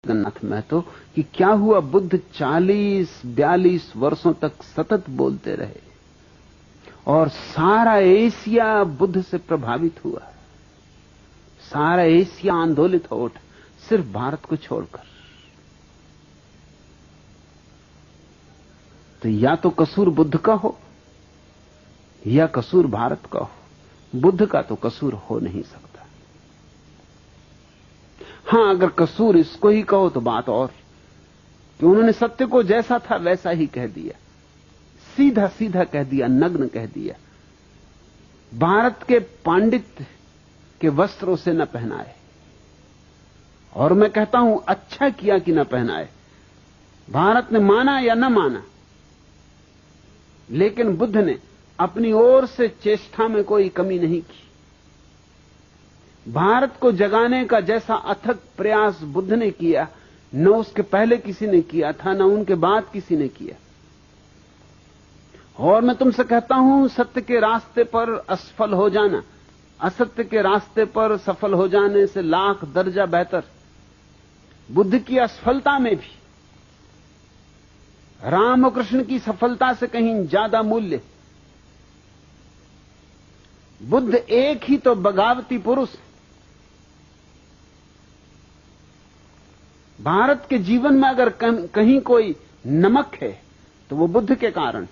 जगन्नाथ महतो कि क्या हुआ, बुद्ध 40-42 वर्षों तक सतत बोलते रहे और सारा एशिया बुद्ध से प्रभावित हुआ, सारा एशिया आंदोलित हो उठा, सिर्फ भारत को छोड़कर। तो या तो कसूर बुद्ध का हो या कसूर भारत का हो, बुद्ध का तो कसूर हो नहीं सकता। हां, अगर कसूर इसको ही कहो तो बात और कि उन्होंने सत्य को जैसा था वैसा ही कह दिया, सीधा सीधा कह दिया, नग्न कह दिया। भारत के पांडित्य के वस्त्रों से न पहनाए, और मैं कहता हूं अच्छा किया कि न पहनाए। भारत ने माना या न माना, लेकिन बुद्ध ने अपनी ओर से चेष्टा में कोई कमी नहीं की। भारत को जगाने का जैसा अथक प्रयास बुद्ध ने किया, न उसके पहले किसी ने किया था, न उनके बाद किसी ने किया। और मैं तुमसे कहता हूं, सत्य के रास्ते पर असफल हो जाना असत्य के रास्ते पर सफल हो जाने से लाख दर्जा बेहतर। बुद्ध की असफलता में भी रामकृष्ण की सफलता से कहीं ज्यादा मूल्य। बुद्ध एक ही तो बगावती पुरुष। भारत के जीवन में अगर कहीं कोई नमक है तो वो बुद्ध के कारण,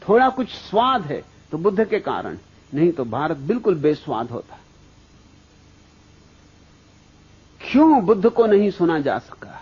थोड़ा कुछ स्वाद है तो बुद्ध के कारण, नहीं तो भारत बिल्कुल बेस्वाद होता। क्यों बुद्ध को नहीं सुना जा सका?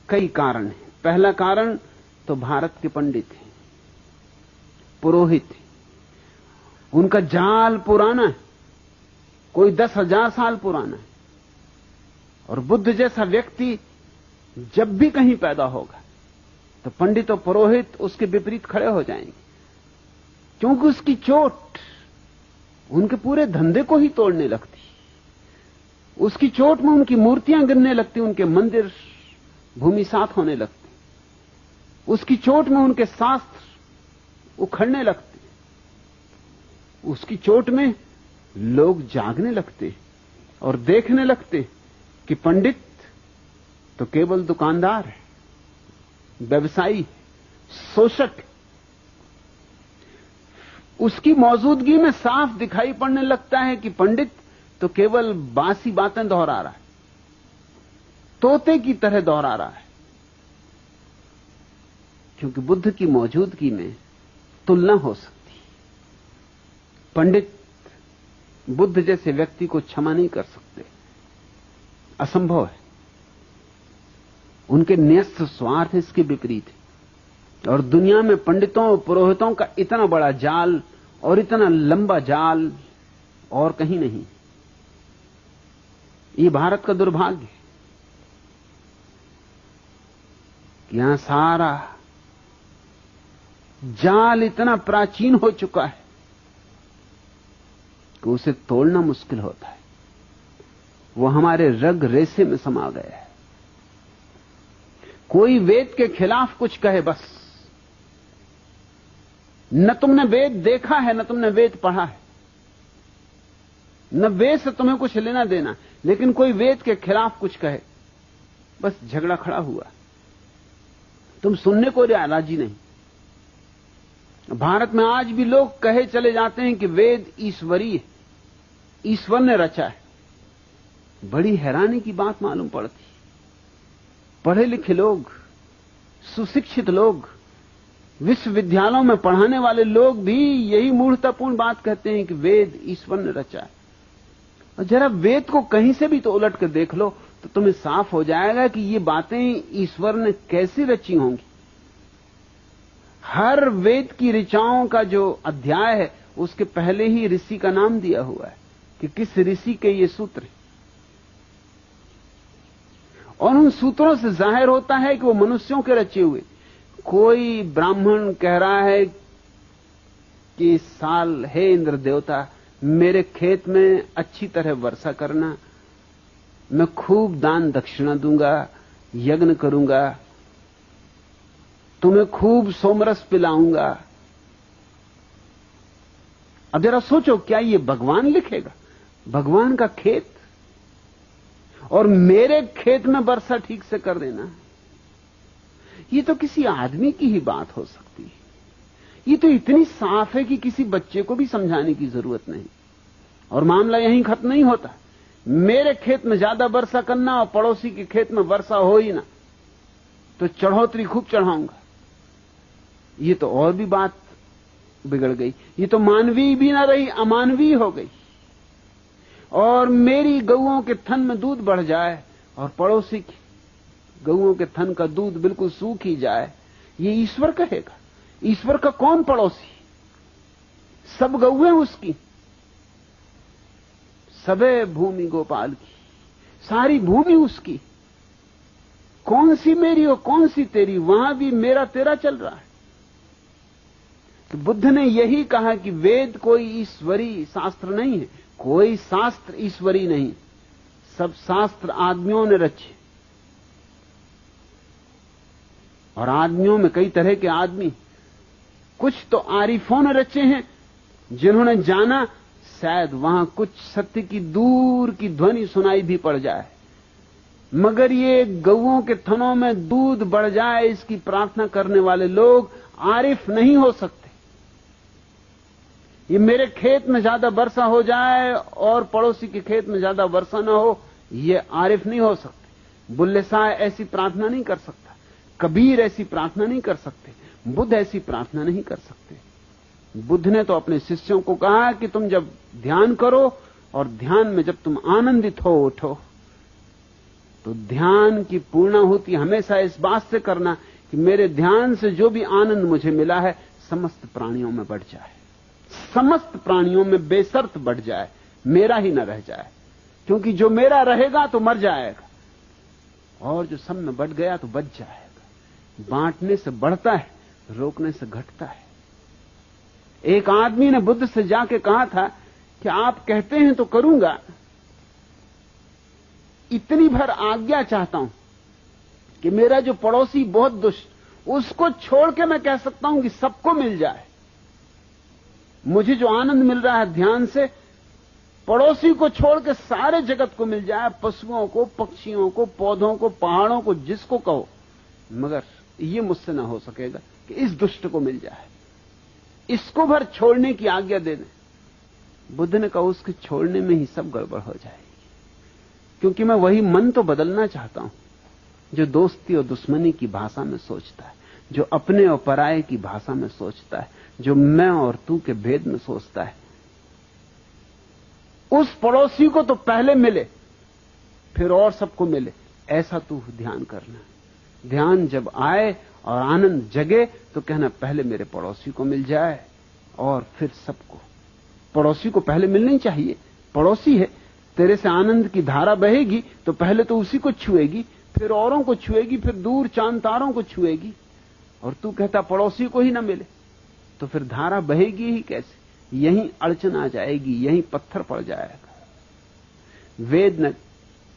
कई कारण हैं। पहला कारण तो भारत के पंडित हैं, पुरोहित हैं। उनका जाल पुराना है, कोई 10,000 साल पुराना है। और बुद्ध जैसा व्यक्ति जब भी कहीं पैदा होगा तो पंडित और पुरोहित उसके विपरीत खड़े हो जाएंगे, क्योंकि उसकी चोट उनके पूरे धंधे को ही तोड़ने लगती। उसकी चोट में उनकी मूर्तियां गिरने लगती, उनके मंदिर भूमिसात होने लगते, उसकी चोट में उनके शास्त्र उखड़ने लगते, उसकी चोट में लोग जागने लगते और देखने लगते कि पंडित तो केवल दुकानदार है, व्यवसायी, शोषक। उसकी मौजूदगी में साफ दिखाई पड़ने लगता है कि पंडित तो केवल बासी बातें दोहरा रहा है, तोते की तरह दोहरा रहा है। क्योंकि बुद्ध की मौजूदगी में तुलना हो सकती। पंडित बुद्ध जैसे व्यक्ति को क्षमा नहीं कर सकते, असंभव है। उनके न्यस्त स्वार्थ इसके विपरीत है। और दुनिया में पंडितों और पुरोहितों का इतना बड़ा जाल और इतना लंबा जाल और कहीं नहीं। ये भारत का दुर्भाग्य है कि यहां सारा जाल इतना प्राचीन हो चुका है कि उसे तोड़ना मुश्किल होता है। वो हमारे रग रेशे में समा गया है। कोई वेद के खिलाफ कुछ कहे, बस न तुमने वेद देखा है, न तुमने वेद पढ़ा है, न वेद से तुम्हें कुछ लेना देना, लेकिन कोई वेद के खिलाफ कुछ कहे, बस झगड़ा खड़ा हुआ। तुम सुनने को राजी नहीं। भारत में आज भी लोग कहे चले जाते हैं कि वेद ईश्वरीय, ईश्वर ने रचा है। बड़ी हैरानी की बात मालूम पड़ती। पढ़े लिखे लोग, सुशिक्षित लोग, विश्वविद्यालयों में पढ़ाने वाले लोग भी यही मूर्खतापूर्ण बात कहते हैं कि वेद ईश्वर ने रचा है। और जरा वेद को कहीं से भी तो उलट कर देख लो तो तुम्हें साफ हो जाएगा कि ये बातें ईश्वर ने कैसी रची होंगी। हर वेद की ऋचाओं का जो अध्याय है उसके पहले ही ऋषि का नाम दिया हुआ है कि किस ऋषि के ये सूत्र हैं। और उन सूत्रों से जाहिर होता है कि वो मनुष्यों के रचे हुए। कोई ब्राह्मण कह रहा है कि इस साल हे इंद्र देवता मेरे खेत में अच्छी तरह वर्षा करना, मैं खूब दान दक्षिणा दूंगा, यज्ञ करूंगा, तुम्हें खूब सोमरस पिलाऊंगा। अब जरा सोचो, क्या ये भगवान लिखेगा? भगवान का खेत, और मेरे खेत में वर्षा ठीक से कर देना, ये तो किसी आदमी की ही बात हो सकती है। ये तो इतनी साफ है कि किसी बच्चे को भी समझाने की जरूरत नहीं। और मामला यहीं खत्म नहीं होता। मेरे खेत में ज्यादा वर्षा करना और पड़ोसी के खेत में वर्षा हो ही ना, तो चढ़ोतरी खूब चढ़ाऊंगा। ये तो और भी बात बिगड़ गई। ये तो मानवीय भी ना रही, अमानवीय हो गई। और मेरी गऊओं के थन में दूध बढ़ जाए और पड़ोसी की गऊओं के थन का दूध बिल्कुल सूख ही जाए, ये ईश्वर कहेगा? ईश्वर का कौन पड़ोसी? सब गऊएं उसकी, सबे भूमि गोपाल की, सारी भूमि उसकी। कौन सी मेरी और कौन सी तेरी? वहां भी मेरा तेरा चल रहा है। तो बुद्ध ने यही कहा कि वेद कोई ईश्वरी शास्त्र नहीं है, कोई शास्त्र ईश्वरी नहीं, सब शास्त्र आदमियों ने रचे। और आदमियों में कई तरह के आदमी, कुछ तो आरिफों ने रचे हैं, जिन्होंने जाना शायद वहां कुछ सत्य की दूर की ध्वनि सुनाई भी पड़ जाए, मगर ये गऊओं के थनों में दूध बढ़ जाए इसकी प्रार्थना करने वाले लोग आरिफ नहीं हो सकते। ये मेरे खेत में ज्यादा वर्षा हो जाए और पड़ोसी के खेत में ज्यादा वर्षा ना हो, ये आरिफ नहीं हो सकते। बुल्ले शाह ऐसी प्रार्थना नहीं कर सकता, कबीर ऐसी प्रार्थना नहीं कर सकते, बुद्ध ऐसी प्रार्थना नहीं कर सकते। बुद्ध ने तो अपने शिष्यों को कहा कि तुम जब ध्यान करो और ध्यान में जब तुम आनंदित हो उठो, तो ध्यान की पूर्णाहुति हमेशा इस बात से करना कि मेरे ध्यान से जो भी आनंद मुझे मिला है समस्त प्राणियों में बढ़ जाए, समस्त प्राणियों में बेशर्त बढ़ जाए, मेरा ही न रह जाए। क्योंकि जो मेरा रहेगा तो मर जाएगा और जो सब में बढ़ गया तो बच जाएगा। बांटने से बढ़ता है, रोकने से घटता है। एक आदमी ने बुद्ध से जाके कहा था कि आप कहते हैं तो करूंगा, इतनी भर आज्ञा चाहता हूं कि मेरा जो पड़ोसी बहुत दुष्ट, उसको छोड़ के मैं कह सकता हूं कि सबको मिल जाए। मुझे जो आनंद मिल रहा है ध्यान से, पड़ोसी को छोड़ के सारे जगत को मिल जाए, पशुओं को, पक्षियों को, पौधों को, पहाड़ों को, जिसको कहो, मगर ये मुझसे ना हो सकेगा कि इस दुष्ट को मिल जाए, इसको भर छोड़ने की आज्ञा दे दें। बुद्ध ने कहा उसके छोड़ने में ही सब गड़बड़ हो जाएगी, क्योंकि मैं वही मन तो बदलना चाहता हूं जो दोस्ती और दुश्मनी की भाषा में सोचता है, जो अपने और पराये की भाषा में सोचता है, जो मैं और तू के भेद में सोचता है। उस पड़ोसी को तो पहले मिले फिर और सबको मिले, ऐसा तू ध्यान करना। ध्यान जब आए और आनंद जगे तो कहना पहले मेरे पड़ोसी को मिल जाए और फिर सबको। पड़ोसी को पहले मिलनी चाहिए, पड़ोसी है, तेरे से आनंद की धारा बहेगी तो पहले तो उसी को छुएगी, फिर औरों को छुएगी, फिर दूर चांद तारों को छुएगी। और तू कहता पड़ोसी को ही ना मिले, तो फिर धारा बहेगी ही कैसे? यहीं अड़चन आ जाएगी, यहीं पत्थर पड़ जाएगा। वेद ने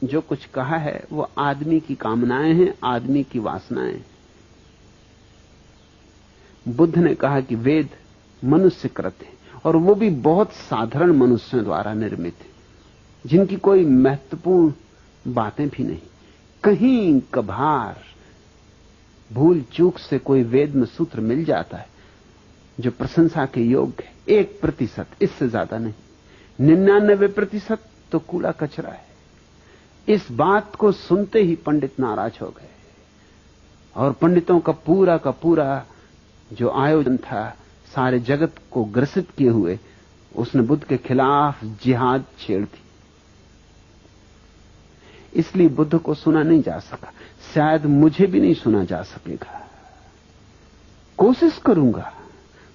जो कुछ कहा है वो आदमी की कामनाएं हैं, आदमी की वासनाएं हैं। बुद्ध ने कहा कि वेद मनुष्य कृत है, और वो भी बहुत साधारण मनुष्यों द्वारा निर्मित है, जिनकी कोई महत्वपूर्ण बातें भी नहीं। कहीं कभार भूल चूक से कोई वेद में सूत्र मिल जाता है जो प्रशंसा के योग्य है, 1%, इससे ज्यादा नहीं। 99% तो कूड़ा कचरा है। इस बात को सुनते ही पंडित नाराज हो गए, और पंडितों का पूरा जो आयोजन था सारे जगत को ग्रसित किए हुए, उसने बुद्ध के खिलाफ जिहाद छेड़ दी। इसलिए बुद्ध को सुना नहीं जा सका, शायद मुझे भी नहीं सुना जा सकेगा। कोशिश करूंगा,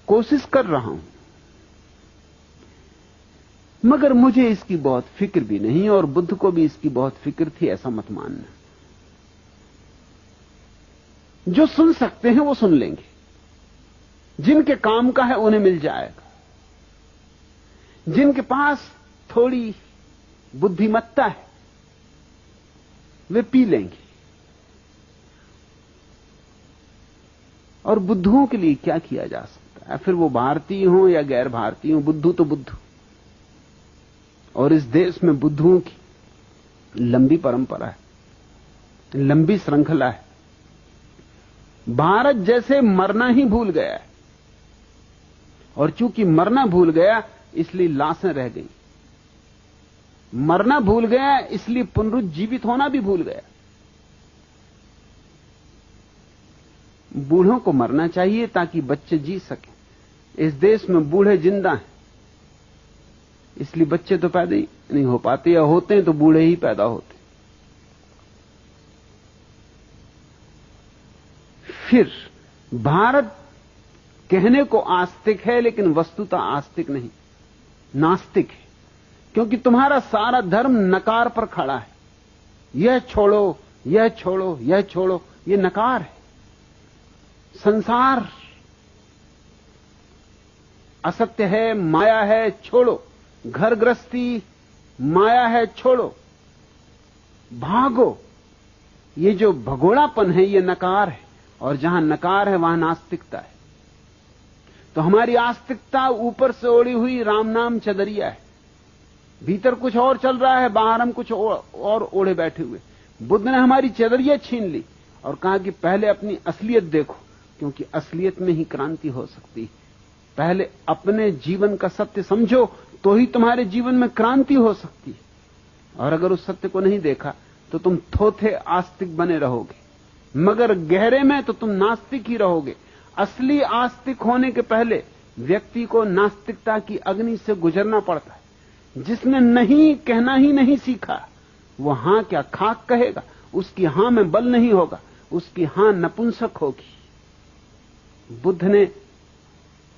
कोशिश कर रहा हूं, मगर मुझे इसकी बहुत फिक्र भी नहीं, और बुद्ध को भी इसकी बहुत फिक्र थी, ऐसा मत मानना। जो सुन सकते हैं वो सुन लेंगे, जिनके काम का है उन्हें मिल जाएगा, जिनके पास थोड़ी बुद्धिमत्ता है वे पी लेंगे। और बुद्धुओं के लिए क्या किया जा सकता है? फिर वो भारतीय हो या गैर भारतीय हो, बुद्धू तो बुद्धू। और इस देश में बुद्धुओं की लंबी परंपरा है, लंबी श्रृंखला है। भारत जैसे मरना ही भूल गया है, और चूंकि मरना भूल गया इसलिए लाशें रह गई। मरना भूल गया इसलिए पुनरुज्जीवित होना भी भूल गया। बूढ़ों को मरना चाहिए ताकि बच्चे जी सकें। इस देश में बूढ़े जिंदा हैं, इसलिए बच्चे तो पैदा ही नहीं हो पाते, या होते हैं तो बूढ़े ही पैदा होते। फिर भारत कहने को आस्तिक है, लेकिन वस्तुतः आस्तिक नहीं, नास्तिक है। क्योंकि तुम्हारा सारा धर्म नकार पर खड़ा है। यह छोड़ो, यह छोड़ो, यह छोड़ो, यह नकार है। संसार असत्य है, माया है, छोड़ो। घर गृहस्थी माया है, छोड़ो, भागो। ये जो भगोड़ापन है ये नकार है, और जहां नकार है वहां नास्तिकता है। तो हमारी आस्तिकता ऊपर से ओढ़ी हुई राम नाम चदरिया है, भीतर कुछ और चल रहा है, बाहर हम कुछ और ओढ़े बैठे हुए। बुद्ध ने हमारी चदरिया छीन ली और कहा कि पहले अपनी असलियत देखो, क्योंकि असलियत में ही क्रांति हो सकती है। पहले अपने जीवन का सत्य समझो, तो ही तुम्हारे जीवन में क्रांति हो सकती है। और अगर उस सत्य को नहीं देखा तो तुम थोथे आस्तिक बने रहोगे, मगर गहरे में तो तुम नास्तिक ही रहोगे। असली आस्तिक होने के पहले व्यक्ति को नास्तिकता की अग्नि से गुजरना पड़ता है। जिसने नहीं कहना ही नहीं सीखा, वो हां क्या खाक कहेगा। उसकी हां में बल नहीं होगा, उसकी हां नपुंसक होगी। बुद्ध ने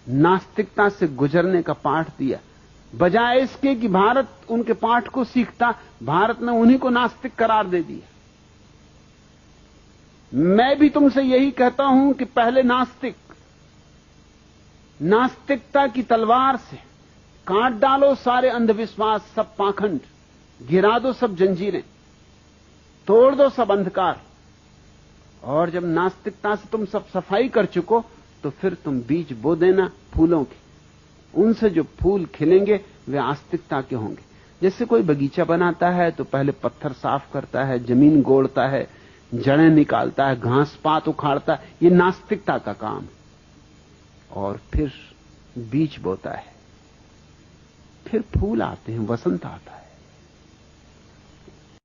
नास्तिकता से गुजरने का पाठ दिया, बजाय इसके कि भारत उनके पाठ को सीखता, भारत ने उन्हीं को नास्तिक करार दे दिया। मैं भी तुमसे यही कहता हूं कि पहले नास्तिकता की तलवार से काट डालो सारे अंधविश्वास, सब पाखंड, गिरा दो सब जंजीरें, तोड़ दो सब अंधकार। और जब नास्तिकता से तुम सब सफाई कर चुको तो फिर तुम बीज बो देना फूलों के। उनसे जो फूल खिलेंगे वे आस्तिकता के होंगे। जैसे कोई बगीचा बनाता है तो पहले पत्थर साफ करता है, जमीन गोड़ता है, जड़ें निकालता है, घास पात उखाड़ता है, ये नास्तिकता का काम है। और फिर बीज बोता है, फिर फूल आते हैं, वसंत आता है।